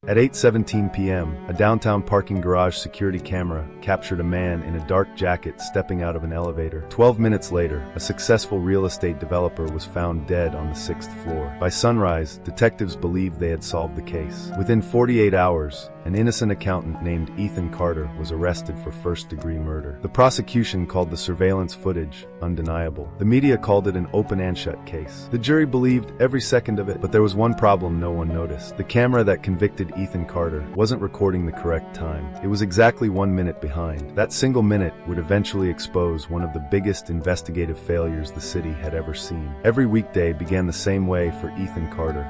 At 8:17 p.m., a downtown parking garage security camera captured a man in a dark jacket stepping out of an elevator. 12 minutes later, a successful real estate developer was found dead on the 6th floor. By sunrise, detectives believed they had solved the case. Within 48 hours, an innocent accountant named Ethan Carter was arrested for first-degree murder. The prosecution called the surveillance footage undeniable. The media called it an open-and-shut case. The jury believed every second of it, but there was one problem no one noticed. The camera that convicted Ethan Carter wasn't recording the correct time. It was exactly 1 minute behind. That single minute would eventually expose one of the biggest investigative failures the city had ever seen. Every weekday began the same way for Ethan Carter.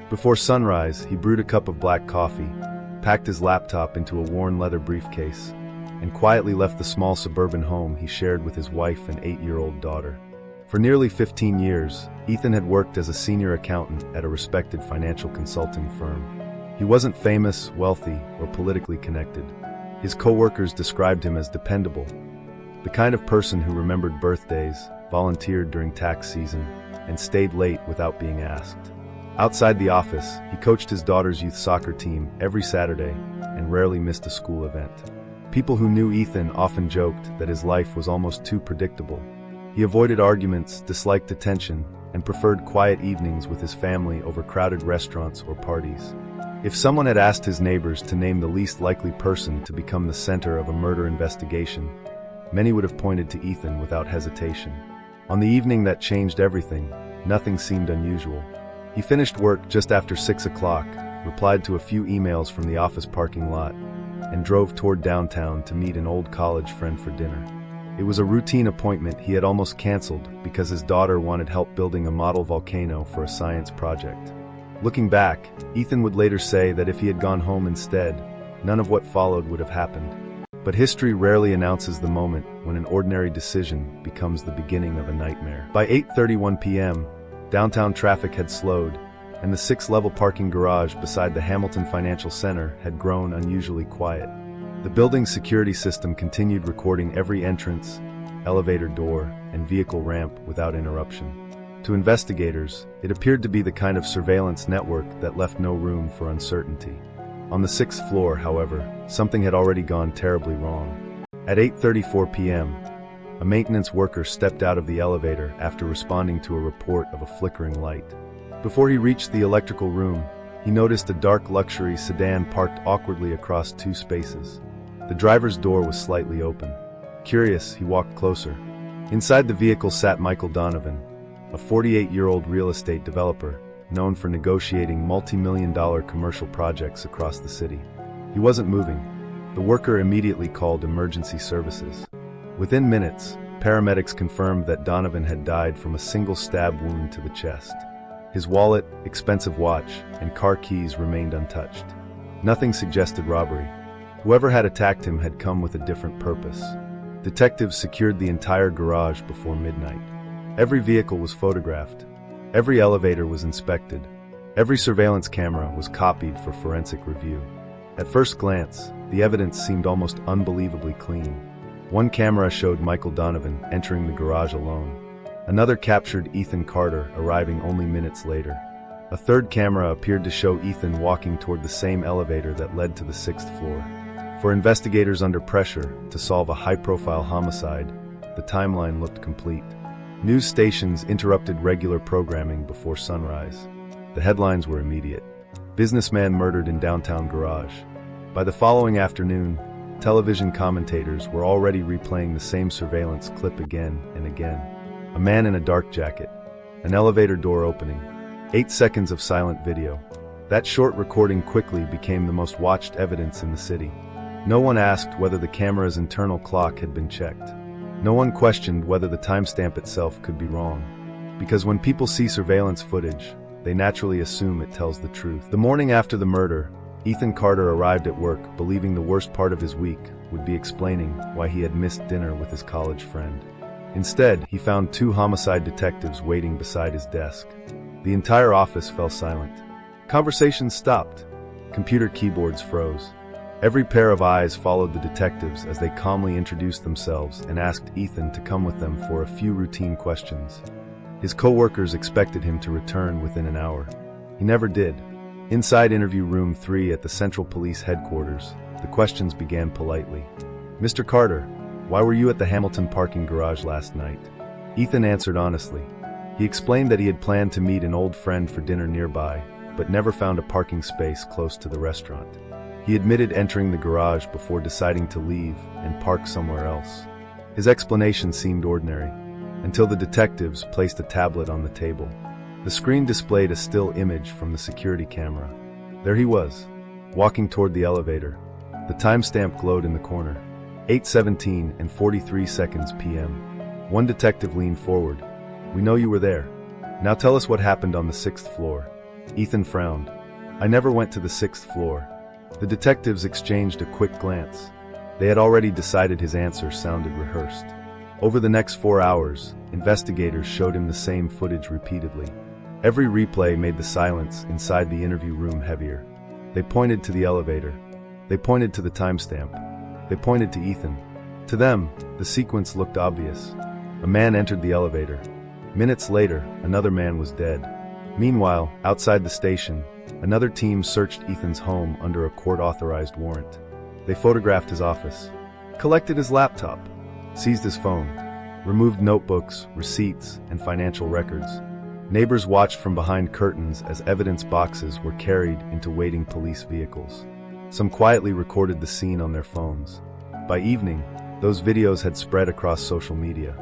Before sunrise, he brewed a cup of black coffee, packed his laptop into a worn leather briefcase, and quietly left the small suburban home he shared with his wife and 8-year-old daughter. For nearly 15 years, Ethan had worked as a senior accountant at a respected financial consulting firm. He wasn't famous, wealthy, or politically connected. His co-workers described him as dependable, the kind of person who remembered birthdays, volunteered during tax season, and stayed late without being asked. Outside the office, he coached his daughter's youth soccer team every Saturday and rarely missed a school event. People who knew Ethan often joked that his life was almost too predictable. He avoided arguments, disliked attention, and preferred quiet evenings with his family over crowded restaurants or parties. If someone had asked his neighbors to name the least likely person to become the center of a murder investigation, many would have pointed to Ethan without hesitation. On the evening that changed everything, nothing seemed unusual. He finished work just after 6 o'clock, replied to a few emails from the office parking lot, and drove toward downtown to meet an old college friend for dinner. It was a routine appointment he had almost canceled because his daughter wanted help building a model volcano for a science project. Looking back, Ethan would later say that if he had gone home instead, none of what followed would have happened. But history rarely announces the moment when an ordinary decision becomes the beginning of a nightmare. By 8:31 p.m., downtown traffic had slowed, and the 6-level parking garage beside the Hamilton Financial Center had grown unusually quiet. The building's security system continued recording every entrance, elevator door, and vehicle ramp without interruption. To investigators, it appeared to be the kind of surveillance network that left no room for uncertainty. On the 6th floor, however, something had already gone terribly wrong. At 8:34 p.m., a maintenance worker stepped out of the elevator after responding to a report of a flickering light. Before he reached the electrical room, he noticed a dark luxury sedan parked awkwardly across 2 spaces. The driver's door was slightly open. Curious, he walked closer. Inside the vehicle sat Michael Donovan, a 48-year-old real estate developer, known for negotiating multi-million-dollar commercial projects across the city. He wasn't moving. The worker immediately called emergency services. Within minutes, paramedics confirmed that Donovan had died from a single stab wound to the chest. His wallet, expensive watch, and car keys remained untouched. Nothing suggested robbery. Whoever had attacked him had come with a different purpose. Detectives secured the entire garage before midnight. Every vehicle was photographed. Every elevator was inspected. Every surveillance camera was copied for forensic review. At first glance, the evidence seemed almost unbelievably clean. One camera showed Michael Donovan entering the garage alone. Another captured Ethan Carter arriving only minutes later. A third camera appeared to show Ethan walking toward the same elevator that led to the 6th floor. For investigators under pressure to solve a high-profile homicide, the timeline looked complete. News stations interrupted regular programming before sunrise. The headlines were immediate. Businessman murdered in downtown garage. By the following afternoon, television commentators were already replaying the same surveillance clip again and again. A man in a dark jacket. An elevator door opening. 8 seconds of silent video. That short recording quickly became the most watched evidence in the city. No one asked whether the camera's internal clock had been checked. No one questioned whether the timestamp itself could be wrong. Because when people see surveillance footage, they naturally assume it tells the truth. The morning after the murder, Ethan Carter arrived at work believing the worst part of his week would be explaining why he had missed dinner with his college friend. Instead, he found 2 homicide detectives waiting beside his desk. The entire office fell silent. Conversations stopped. Computer keyboards froze. Every pair of eyes followed the detectives as they calmly introduced themselves and asked Ethan to come with them for a few routine questions. His co-workers expected him to return within an hour. He never did. Inside interview room 3 at the Central Police Headquarters, the questions began politely. "Mr. Carter, why were you at the Hamilton parking garage last night?" Ethan answered honestly. He explained that he had planned to meet an old friend for dinner nearby, but never found a parking space close to the restaurant. He admitted entering the garage before deciding to leave and park somewhere else. His explanation seemed ordinary, until the detectives placed a tablet on the table. The screen displayed a still image from the security camera. There he was, walking toward the elevator. The timestamp glowed in the corner. 8:17 and 43 seconds p.m. One detective leaned forward. "We know you were there. Now tell us what happened on the 6th floor." Ethan frowned. "I never went to the 6th floor." The detectives exchanged a quick glance. They had already decided his answer sounded rehearsed. Over the next 4 hours, investigators showed him the same footage repeatedly. Every replay made the silence inside the interview room heavier. They pointed to the elevator. They pointed to the timestamp. They pointed to Ethan. To them, the sequence looked obvious. A man entered the elevator. Minutes later, another man was dead. Meanwhile, outside the station, another team searched Ethan's home under a court-authorized warrant. They photographed his office, collected his laptop, seized his phone, removed notebooks, receipts, and financial records. Neighbors watched from behind curtains as evidence boxes were carried into waiting police vehicles. Some quietly recorded the scene on their phones. By evening, those videos had spread across social media.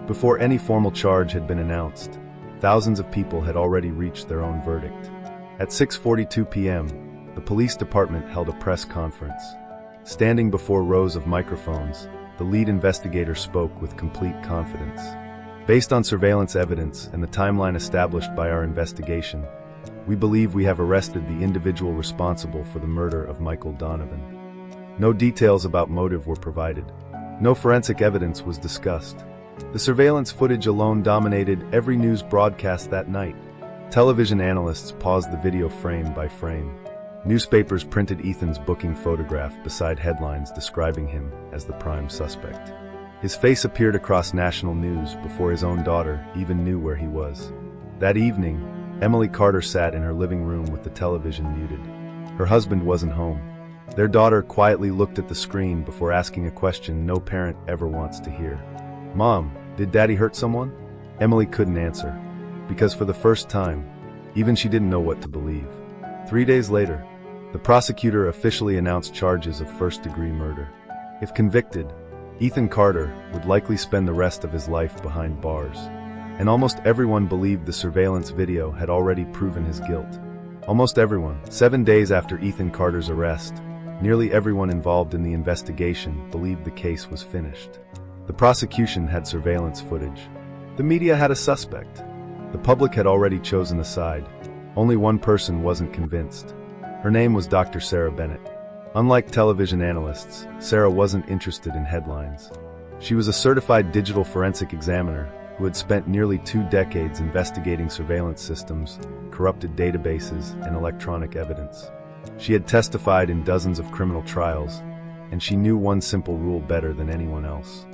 Before any formal charge had been announced, thousands of people had already reached their own verdict. At 6:42 p.m., the police department held a press conference. Standing before rows of microphones, the lead investigator spoke with complete confidence. "Based on surveillance evidence and the timeline established by our investigation, we believe we have arrested the individual responsible for the murder of Michael Donovan." No details about motive were provided. No forensic evidence was discussed. The surveillance footage alone dominated every news broadcast that night. Television analysts paused the video frame by frame. Newspapers printed Ethan's booking photograph beside headlines describing him as the prime suspect. His face appeared across national news before his own daughter even knew where he was. That evening, Emily Carter sat in her living room with the television muted. Her husband wasn't home. Their daughter quietly looked at the screen before asking a question no parent ever wants to hear. "Mom, did Daddy hurt someone?" Emily couldn't answer, because for the first time, even she didn't know what to believe. 3 days later, the prosecutor officially announced charges of first-degree murder. If convicted, Ethan Carter would likely spend the rest of his life behind bars. And almost everyone believed the surveillance video had already proven his guilt. Almost everyone. 7 days after Ethan Carter's arrest, nearly everyone involved in the investigation believed the case was finished. The prosecution had surveillance footage. The media had a suspect. The public had already chosen a side. Only one person wasn't convinced. Her name was Dr. Sarah Bennett. Unlike television analysts, Sarah wasn't interested in headlines. She was a certified digital forensic examiner who had spent nearly 2 decades investigating surveillance systems, corrupted databases, and electronic evidence. She had testified in dozens of criminal trials, and she knew one simple rule better than anyone else.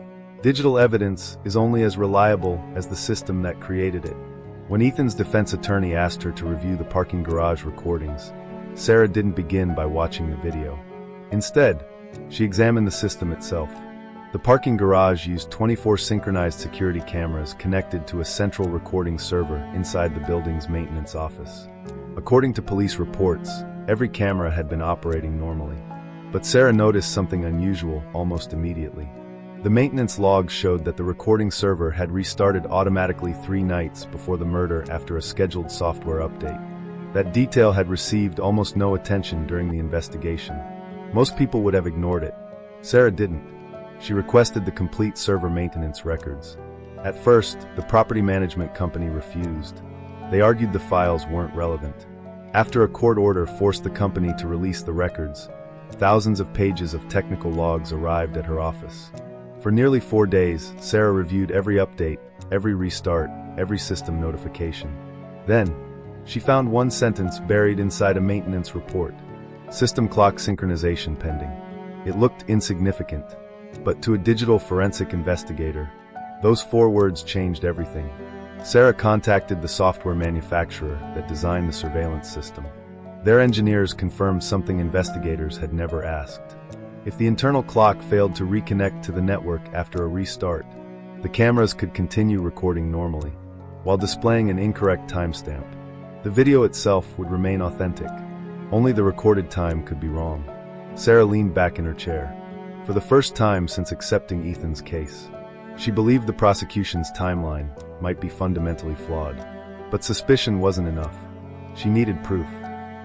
Digital evidence is only as reliable as the system that created it. When Ethan's defense attorney asked her to review the parking garage recordings, Sarah didn't begin by watching the video. Instead, she examined the system itself. The parking garage used 24 synchronized security cameras connected to a central recording server inside the building's maintenance office. According to police reports, every camera had been operating normally. But Sarah noticed something unusual almost immediately. The maintenance logs showed that the recording server had restarted automatically 3 nights before the murder after a scheduled software update. That detail had received almost no attention during the investigation. Most people would have ignored it. Sarah didn't. She requested the complete server maintenance records. At first, the property management company refused. They argued the files weren't relevant. After a court order forced the company to release the records, thousands of pages of technical logs arrived at her office. For nearly 4 days, Sarah reviewed every update, every restart, every system notification. Then, she found one sentence buried inside a maintenance report. System clock synchronization pending. It looked insignificant, but to a digital forensic investigator, those 4 words changed everything. Sarah contacted the software manufacturer that designed the surveillance system. Their engineers confirmed something investigators had never asked. If the internal clock failed to reconnect to the network after a restart, the cameras could continue recording normally, while displaying an incorrect timestamp. The video itself would remain authentic. Only the recorded time could be wrong. Sarah leaned back in her chair. For the first time since accepting Ethan's case, she believed the prosecution's timeline might be fundamentally flawed. But suspicion wasn't enough. She needed proof.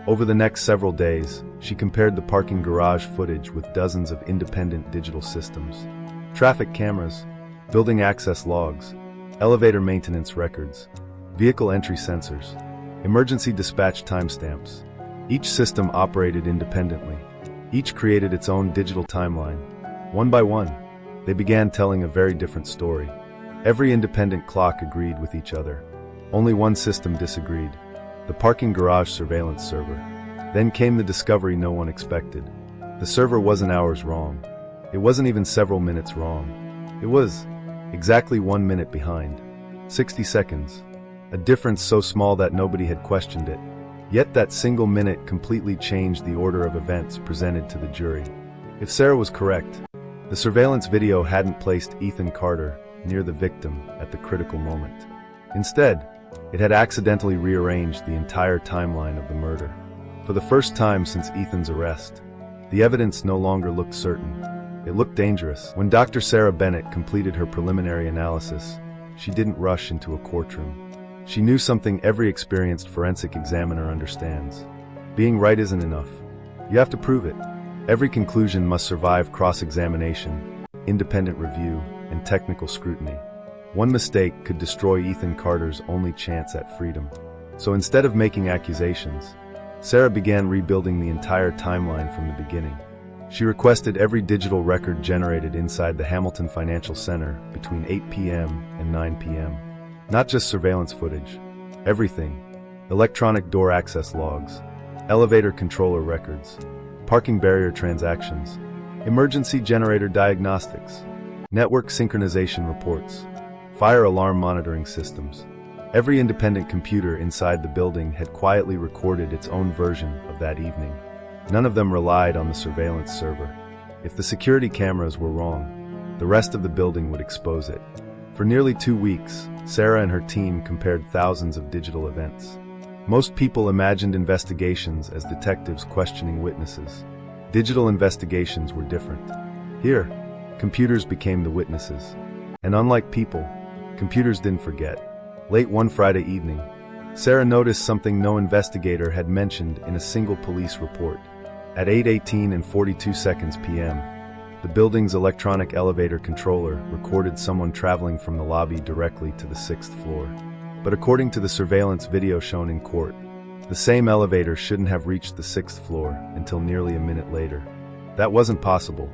Over the next several days, she compared the parking garage footage with dozens of independent digital systems. Traffic cameras, building access logs, elevator maintenance records, vehicle entry sensors, emergency dispatch timestamps. Each system operated independently. Each created its own digital timeline. One by one, they began telling a very different story. Every independent clock agreed with each other. Only one system disagreed: the parking garage surveillance server. Then came the discovery no one expected. The server wasn't hours wrong. It wasn't even several minutes wrong. It was exactly 1 minute behind. 60 seconds. A difference so small that nobody had questioned it. Yet that single minute completely changed the order of events presented to the jury. If Sarah was correct, the surveillance video hadn't placed Ethan Carter near the victim at the critical moment. Instead, it had accidentally rearranged the entire timeline of the murder. For the first time since Ethan's arrest, the evidence no longer looked certain. It looked dangerous. When Dr. Sarah Bennett completed her preliminary analysis, she didn't rush into a courtroom. She knew something every experienced forensic examiner understands. Being right isn't enough. You have to prove it. Every conclusion must survive cross-examination, independent review, and technical scrutiny. One mistake could destroy Ethan Carter's only chance at freedom. So instead of making accusations, Sarah began rebuilding the entire timeline from the beginning. She requested every digital record generated inside the Hamilton Financial Center between 8 p.m. and 9 p.m. Not just surveillance footage. Everything. Electronic door access logs, elevator controller records, parking barrier transactions, emergency generator diagnostics, network synchronization reports, fire alarm monitoring systems. Every independent computer inside the building had quietly recorded its own version of that evening. None of them relied on the surveillance server. If the security cameras were wrong, the rest of the building would expose it. For nearly 2 weeks, Sarah and her team compared thousands of digital events. Most people imagined investigations as detectives questioning witnesses. Digital investigations were different. Here, computers became the witnesses. And unlike people, computers didn't forget. Late one Friday evening, Sarah noticed something no investigator had mentioned in a single police report. At 8:18 and 42 seconds p.m., the building's electronic elevator controller recorded someone traveling from the lobby directly to the 6th floor. But according to the surveillance video shown in court, the same elevator shouldn't have reached the 6th floor until nearly a minute later. That wasn't possible.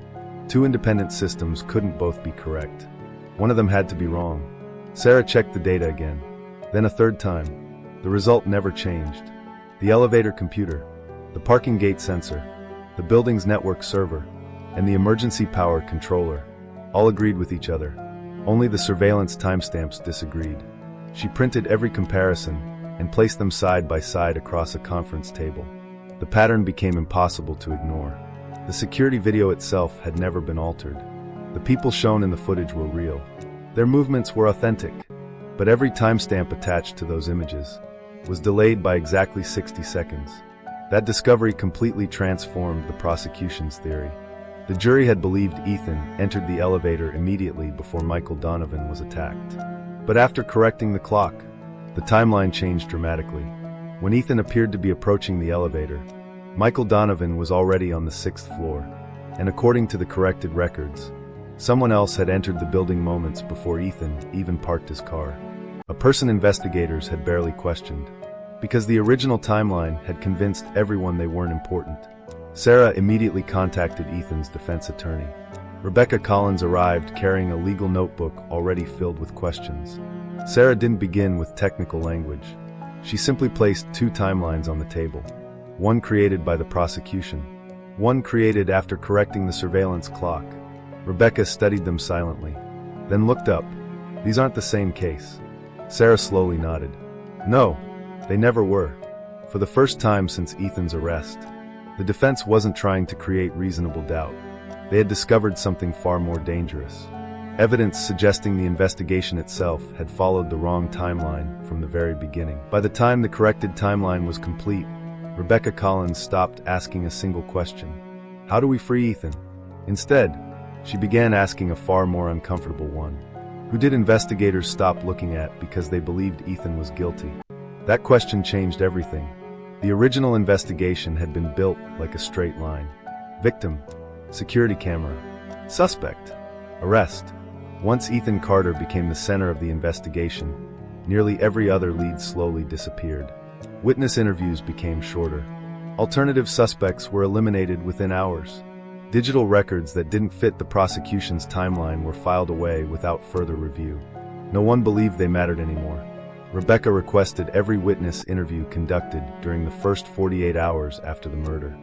Two independent systems couldn't both be correct. One of them had to be wrong. Sarah checked the data again, then a third time. The result never changed. The elevator computer, the parking gate sensor, the building's network server, and the emergency power controller all agreed with each other. Only the surveillance timestamps disagreed. She printed every comparison and placed them side by side across a conference table. The pattern became impossible to ignore. The security video itself had never been altered. The people shown in the footage were real. Their movements were authentic, but every timestamp attached to those images was delayed by exactly 60 seconds. That discovery completely transformed the prosecution's theory. The jury had believed Ethan entered the elevator immediately before Michael Donovan was attacked. But after correcting the clock, the timeline changed dramatically. When Ethan appeared to be approaching the elevator, Michael Donovan was already on the 6th floor, and according to the corrected records, someone else had entered the building moments before Ethan even parked his car. A person investigators had barely questioned, because the original timeline had convinced everyone they weren't important. Sarah immediately contacted Ethan's defense attorney. Rebecca Collins arrived carrying a legal notebook already filled with questions. Sarah didn't begin with technical language. She simply placed two timelines on the table. One created by the prosecution, one created after correcting the surveillance clock. Rebecca studied them silently, then looked up. These aren't the same case. Sarah slowly nodded. No, they never were. For For the first time since Ethan's arrest, the defense wasn't trying to create reasonable doubt. They had discovered something far more dangerous. Evidence suggesting the investigation itself had followed the wrong timeline from the very beginning. By the time the corrected timeline was complete, Rebecca Collins stopped asking a single question. How do we free Ethan? Instead, she began asking a far more uncomfortable one. Who did investigators stop looking at because they believed Ethan was guilty? That question changed everything. The original investigation had been built like a straight line. Victim, security camera, suspect, arrest. Once Ethan Carter became the center of the investigation, nearly every other lead slowly disappeared. Witness interviews became shorter. Alternative suspects were eliminated within hours. Digital records that didn't fit the prosecution's timeline were filed away without further review. No one believed they mattered anymore. Rebecca requested every witness interview conducted during the first 48 hours after the murder.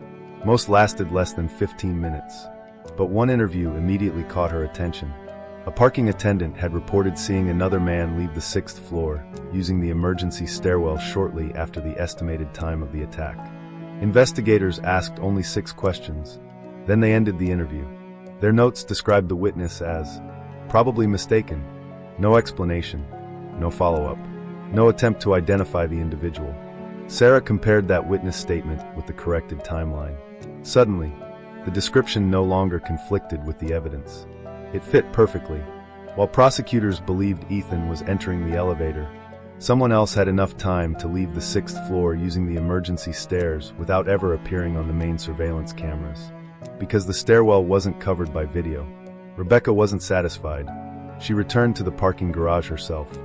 Most lasted less than 15 minutes. But one interview immediately caught her attention. A parking attendant had reported seeing another man leave the 6th floor, using the emergency stairwell shortly after the estimated time of the attack. Investigators asked only 6 questions. Then they ended the interview. Their notes described the witness as probably mistaken. No explanation, no follow-up, no attempt to identify the individual. Sarah compared that witness statement with the corrected timeline. Suddenly, the description no longer conflicted with the evidence. It fit perfectly. While prosecutors believed Ethan was entering the elevator, someone else had enough time to leave the 6th floor using the emergency stairs without ever appearing on the main surveillance cameras. Because the stairwell wasn't covered by video, Rebecca wasn't satisfied. She returned to the parking garage herself.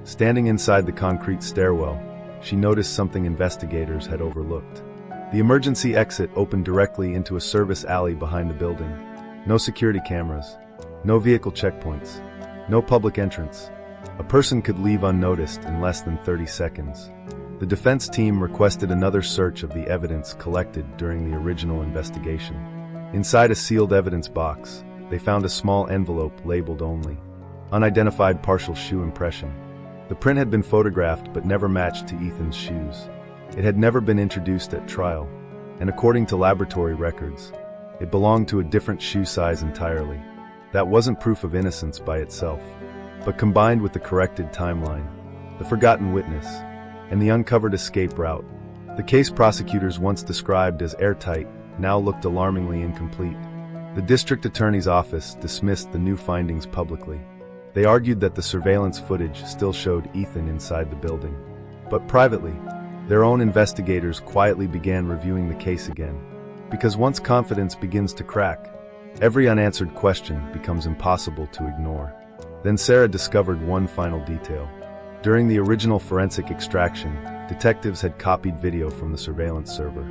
Standing inside the concrete stairwell, she noticed something investigators had overlooked. The emergency exit opened directly into a service alley behind the building. No security cameras, no vehicle checkpoints, no public entrance. A person could leave unnoticed in less than 30 seconds. The defense team requested another search of the evidence collected during the original investigation. Inside a sealed evidence box, they found a small envelope labeled only unidentified partial shoe impression. The print had been photographed but never matched to Ethan's shoes. It had never been introduced at trial, and according to laboratory records, it belonged to a different shoe size entirely. That wasn't proof of innocence by itself, but combined with the corrected timeline, the forgotten witness, and the uncovered escape route, the case prosecutors once described as airtight now looked alarmingly incomplete. The district attorney's office dismissed the new findings publicly. They argued that the surveillance footage still showed Ethan inside the building. But privately, their own investigators quietly began reviewing the case again. Because once confidence begins to crack, every unanswered question becomes impossible to ignore. Then Sarah discovered one final detail. During the original forensic extraction, detectives had copied video from the surveillance server.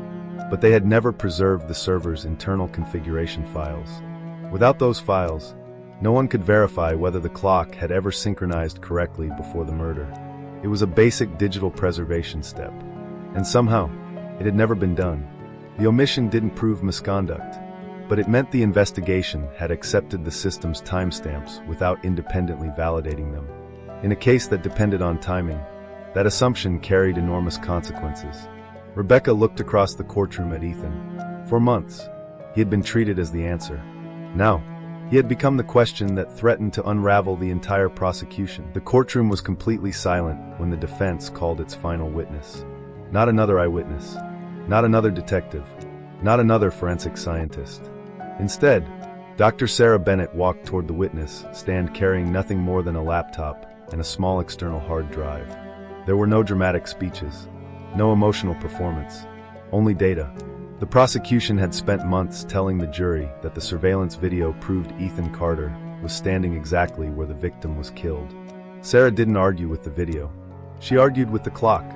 But they had never preserved the server's internal configuration files. Without those files, no one could verify whether the clock had ever synchronized correctly before the murder. It was a basic digital preservation step. And somehow, it had never been done. The omission didn't prove misconduct, but it meant the investigation had accepted the system's timestamps without independently validating them. In a case that depended on timing, that assumption carried enormous consequences. Rebecca looked across the courtroom at Ethan. For months, he had been treated as the answer. Now, he had become the question that threatened to unravel the entire prosecution. The courtroom was completely silent when the defense called its final witness. Not another eyewitness, not another detective, not another forensic scientist. Instead, Dr. Sarah Bennett walked toward the witness stand carrying nothing more than a laptop and a small external hard drive. There were no dramatic speeches. No emotional performance, only data. The prosecution had spent months telling the jury that the surveillance video proved Ethan Carter was standing exactly where the victim was killed. Sarah didn't argue with the video. She argued with the clock.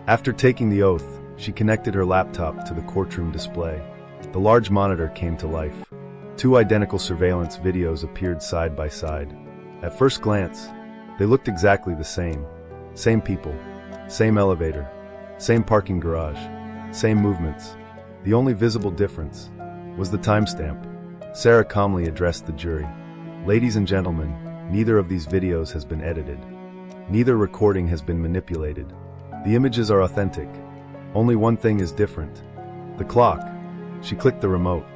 After taking the oath, she connected her laptop to the courtroom display. The large monitor came to life. 2 identical surveillance videos appeared side by side. At first glance, they looked exactly the same. Same people, same elevator, same parking garage, same movements. The only visible difference was the timestamp. Sarah calmly addressed the jury. Ladies and gentlemen, neither of these videos has been edited. Neither recording has been manipulated. The images are authentic. Only one thing is different. The clock. She clicked the remote.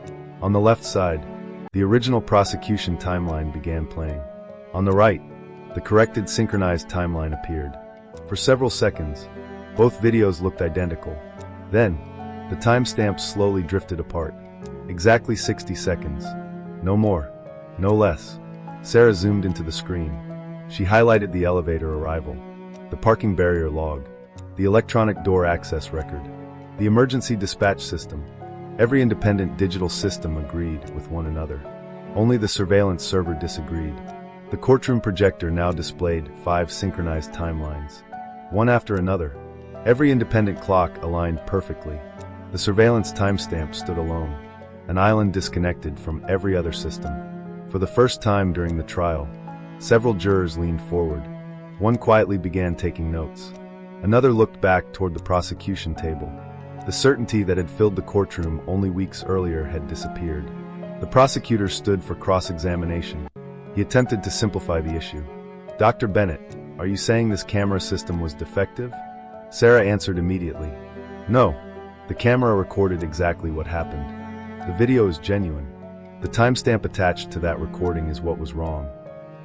On the left side, the original prosecution timeline began playing. On the right, the corrected synchronized timeline appeared. For several seconds, both videos looked identical. Then, the timestamps slowly drifted apart. Exactly 60 seconds. No more. No less. Sarah zoomed into the screen. She highlighted the elevator arrival, the parking barrier log, the electronic door access record, the emergency dispatch system. Every independent digital system agreed with one another. Only the surveillance server disagreed. The courtroom projector now displayed 5 synchronized timelines, one after another. Every independent clock aligned perfectly. The surveillance timestamp stood alone, an island disconnected from every other system. For the first time during the trial, several jurors leaned forward. One quietly began taking notes. Another looked back toward the prosecution table. The certainty that had filled the courtroom only weeks earlier had disappeared. The prosecutor stood for cross-examination. He attempted to simplify the issue. "Dr. Bennett, are you saying this camera system was defective?" Sarah answered immediately. "No. The camera recorded exactly what happened. The video is genuine. The timestamp attached to that recording is what was wrong."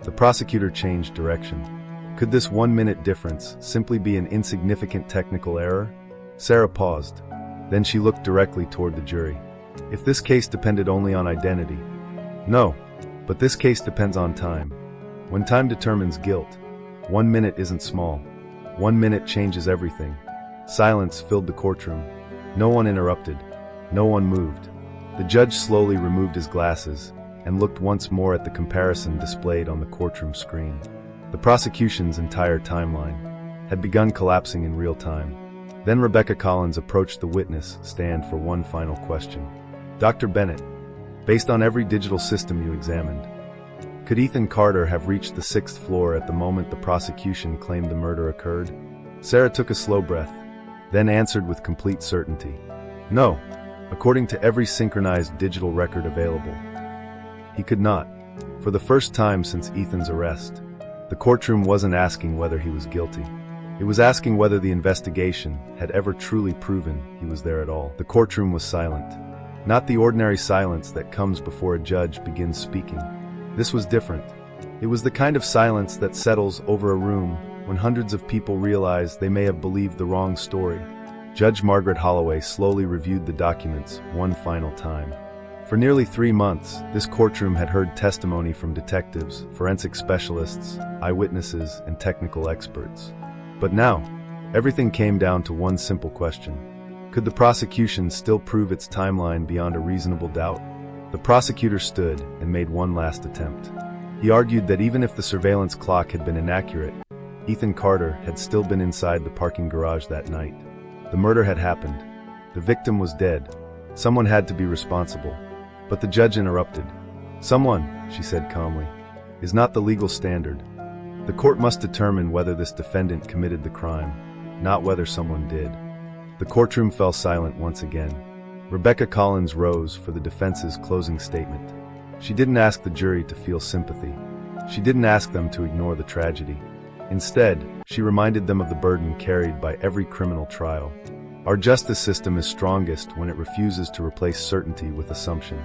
The prosecutor changed direction. Could this 1-minute difference simply be an insignificant technical error? Sarah paused. Then she looked directly toward the jury. "If this case depended only on identity..." "No, but this case depends on time. When time determines guilt, 1 minute isn't small. 1 minute changes everything." Silence filled the courtroom. No one interrupted. No one moved. The judge slowly removed his glasses and looked once more at the comparison displayed on the courtroom screen. The prosecution's entire timeline had begun collapsing in real time. Then Rebecca Collins approached the witness stand for one final question. "Dr. Bennett, based on every digital system you examined, could Ethan Carter have reached the 6th floor at the moment the prosecution claimed the murder occurred?" Sarah took a slow breath, then answered with complete certainty. "No, according to every synchronized digital record available. He could not." For the first time since Ethan's arrest, the courtroom wasn't asking whether he was guilty. It was asking whether the investigation had ever truly proven he was there at all. The courtroom was silent. Not the ordinary silence that comes before a judge begins speaking. This was different. It was the kind of silence that settles over a room when hundreds of people realize they may have believed the wrong story. Judge Margaret Holloway slowly reviewed the documents one final time. For nearly 3 months, this courtroom had heard testimony from detectives, forensic specialists, eyewitnesses, and technical experts. But now, everything came down to one simple question. Could the prosecution still prove its timeline beyond a reasonable doubt? The prosecutor stood and made one last attempt. He argued that even if the surveillance clock had been inaccurate, Ethan Carter had still been inside the parking garage that night. The murder had happened. The victim was dead. Someone had to be responsible. But the judge interrupted. "Someone," she said calmly, "is not the legal standard. The court must determine whether this defendant committed the crime, not whether someone did." The courtroom fell silent once again. Rebecca Collins rose for the defense's closing statement. She didn't ask the jury to feel sympathy. She didn't ask them to ignore the tragedy. Instead, she reminded them of the burden carried by every criminal trial. Our justice system is strongest when it refuses to replace certainty with assumption.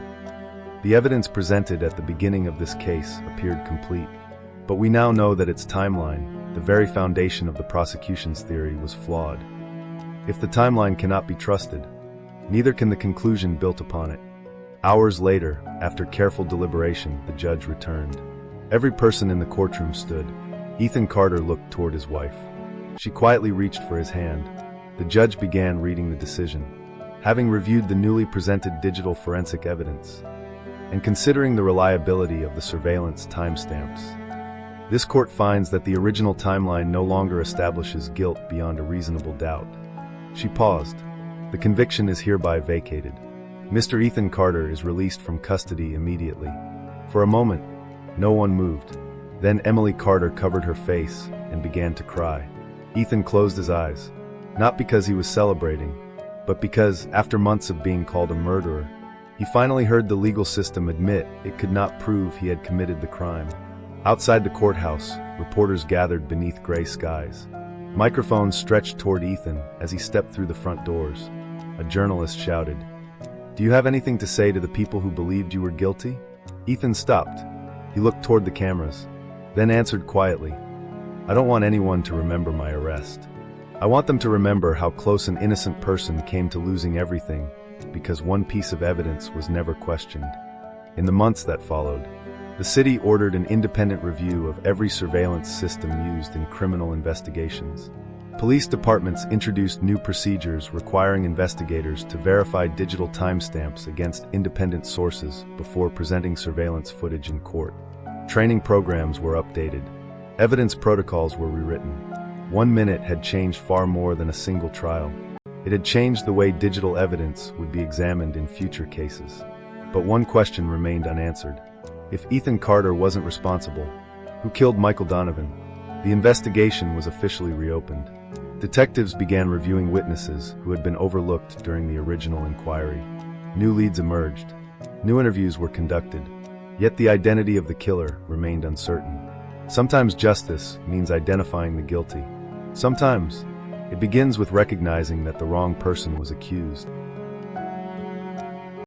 The evidence presented at the beginning of this case appeared complete. But we now know that its timeline, the very foundation of the prosecution's theory, was flawed. If the timeline cannot be trusted, neither can the conclusion built upon it. Hours later, after careful deliberation, the judge returned. Every person in the courtroom stood. Ethan Carter looked toward his wife. She quietly reached for his hand. The judge began reading the decision. Having reviewed the newly presented digital forensic evidence, and considering the reliability of the surveillance timestamps, this court finds that the original timeline no longer establishes guilt beyond a reasonable doubt. She paused. "The conviction is hereby vacated. Mr. Ethan Carter is released from custody immediately." For a moment, no one moved. Then Emily Carter covered her face and began to cry. Ethan closed his eyes, not because he was celebrating, but because, after months of being called a murderer, he finally heard the legal system admit it could not prove he had committed the crime. Outside the courthouse, reporters gathered beneath gray skies. Microphones stretched toward Ethan as he stepped through the front doors. A journalist shouted, "Do you have anything to say to the people who believed you were guilty?" Ethan stopped. He looked toward the cameras, then answered quietly, "I don't want anyone to remember my arrest. I want them to remember how close an innocent person came to losing everything because one piece of evidence was never questioned." In the months that followed, the city ordered an independent review of every surveillance system used in criminal investigations. Police departments introduced new procedures requiring investigators to verify digital timestamps against independent sources before presenting surveillance footage in court. Training programs were updated. Evidence protocols were rewritten. 1 minute had changed far more than a single trial. It had changed the way digital evidence would be examined in future cases. But one question remained unanswered. If Ethan Carter wasn't responsible, who killed Michael Donovan? The investigation was officially reopened. Detectives began reviewing witnesses who had been overlooked during the original inquiry. New leads emerged. New interviews were conducted. Yet the identity of the killer remained uncertain. Sometimes justice means identifying the guilty. Sometimes it begins with recognizing that the wrong person was accused.